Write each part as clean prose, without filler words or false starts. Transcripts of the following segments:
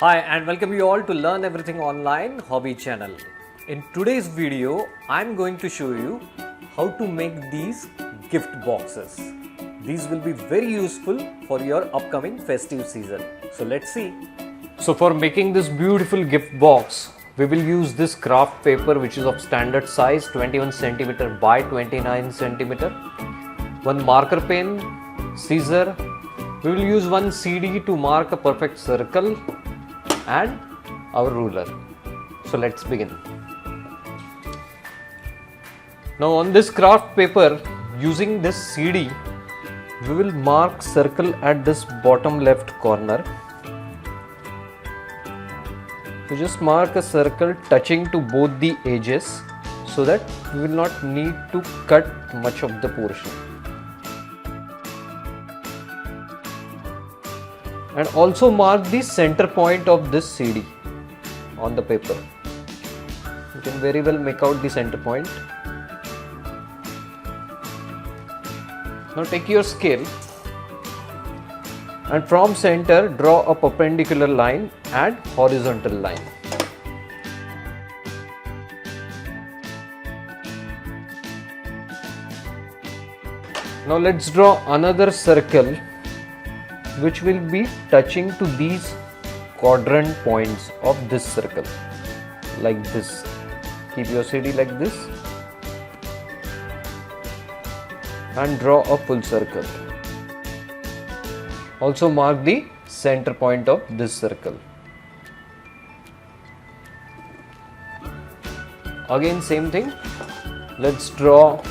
Hi and welcome you all to Learn Everything Online Hobby channel. In today's video, I'm going to show you how to make these gift boxes. These will be very useful for your upcoming festive season. So let's see. So for making this beautiful gift box, we will use this craft paper which is of standard size 21 centimeter by 29 centimeter. One marker pen, scissor. We will use one CD to mark a perfect circle and our ruler. So let's begin. Now on this craft paper, using this CD, we will mark circle at this bottom left corner. So just mark a circle touching to both the edges so that we will not need to cut much of the portion. And also mark the center point of this CD on the paper. You can very well make out the center point. Now take your scale and from center draw a perpendicular line and horizontal line. Now let's draw another circle which will be touching to these quadrant points of this circle, like this. Keep your CD like this and draw a full circle. Also mark the center point of this circle. Again same thing, let's draw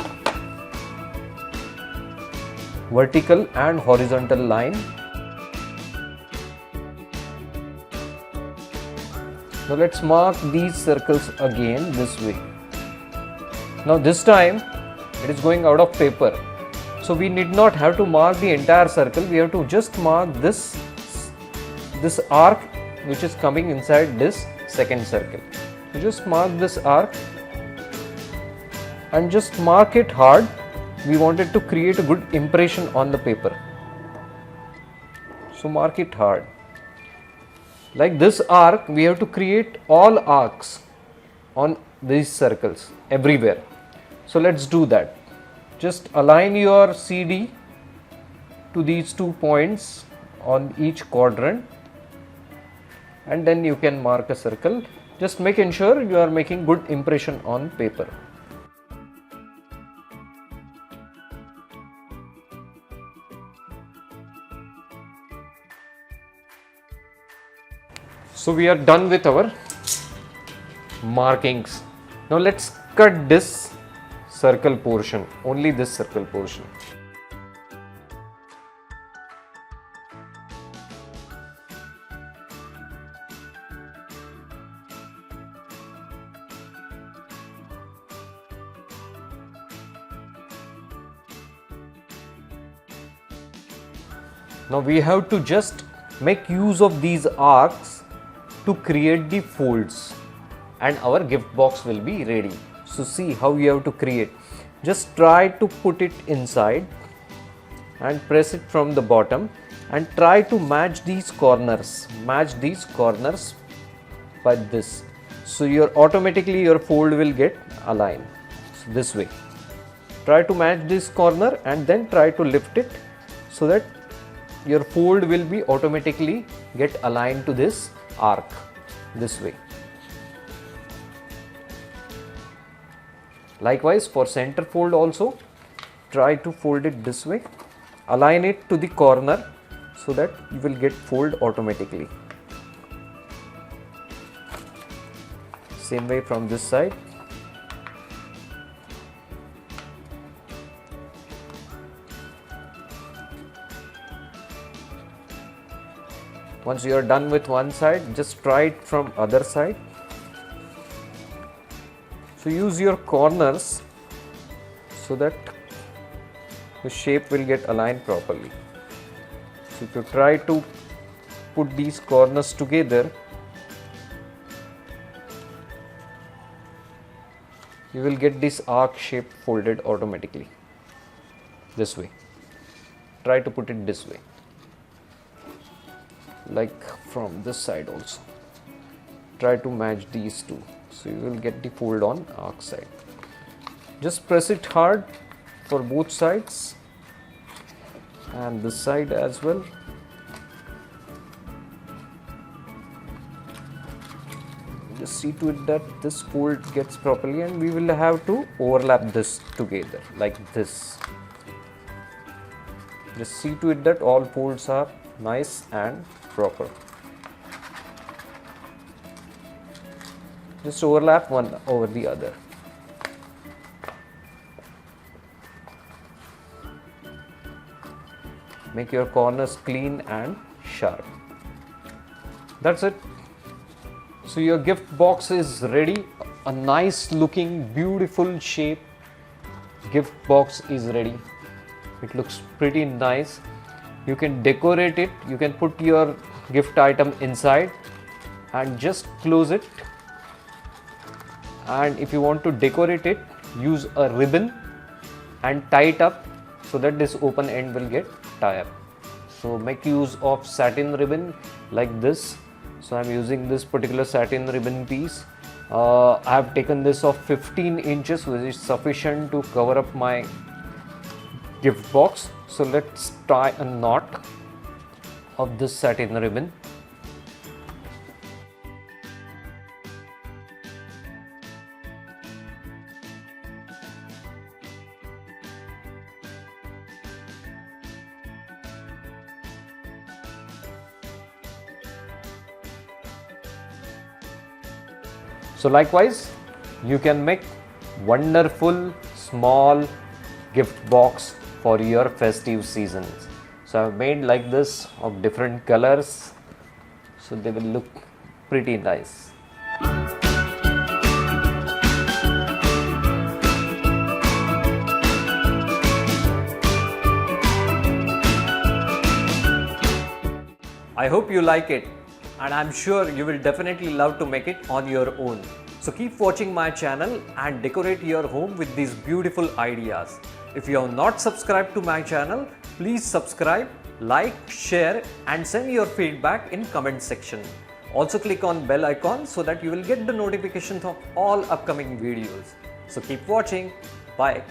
vertical and horizontal line. Now let's mark these circles again this way. Now this time it is going out of paper. So we need not have to mark the entire circle. We have to just mark this arc which is coming inside this second circle. So just mark this arc and just mark it hard. We wanted to create a good impression on the paper. So mark it hard. Like this arc, we have to create all arcs on these circles everywhere. So let's do that. Just align your CD to these 2 points on each quadrant and then you can mark a circle. Just making sure you are making good impression on paper. So we are done with our markings. Now let's cut this circle portion, only this circle portion. Now we have to just make use of these arcs to create the folds and our gift box will be ready. So see how you have to create. Just try to put it inside and press it from the bottom and try to match these corners. Match these corners by this. So automatically your fold will get aligned. So this way. Try to match this corner and then try to lift it so that your fold will be automatically get aligned to this arc this way. Likewise for center fold also, try to fold it this way, align it to the corner so that you will get fold automatically. Same way from this side. Once you are done with one side, just try it from other side. So use your corners so that the shape will get aligned properly. So if you try to put these corners together, you will get this arc shape folded automatically. This way. Try to put it this way. like from this side also. Try to match these two, so you will get the fold on arc side. Just press it hard for both sides and this side as well. Just see to it that this fold gets properly, and we will have to overlap this together like this. Just see to it that all folds are nice and proper. Just overlap one over the other. Make your corners clean and sharp. That's it. So your gift box is ready. A nice looking, beautiful shape gift box is ready. It looks pretty nice. You can decorate it. You can put your gift item inside and just close it. And if you want to decorate it, use a ribbon and tie it up so that this open end will get tied up. So make use of satin ribbon like this. So I am using this particular satin ribbon piece. I have taken this of 15 inches, which is sufficient to cover up my gift box. So let's tie a knot of this satin ribbon. So likewise, you can make wonderful small gift box for your festive seasons. So I've made like this of different colors, so they will look pretty nice. I hope you like it, and I'm sure you will definitely love to make it on your own. So keep watching my channel and decorate your home with these beautiful ideas. If you have not subscribed to my channel, please subscribe, like, share and send your feedback in comment section. Also click on bell icon so that you will get the notifications of all upcoming videos. So keep watching. Bye.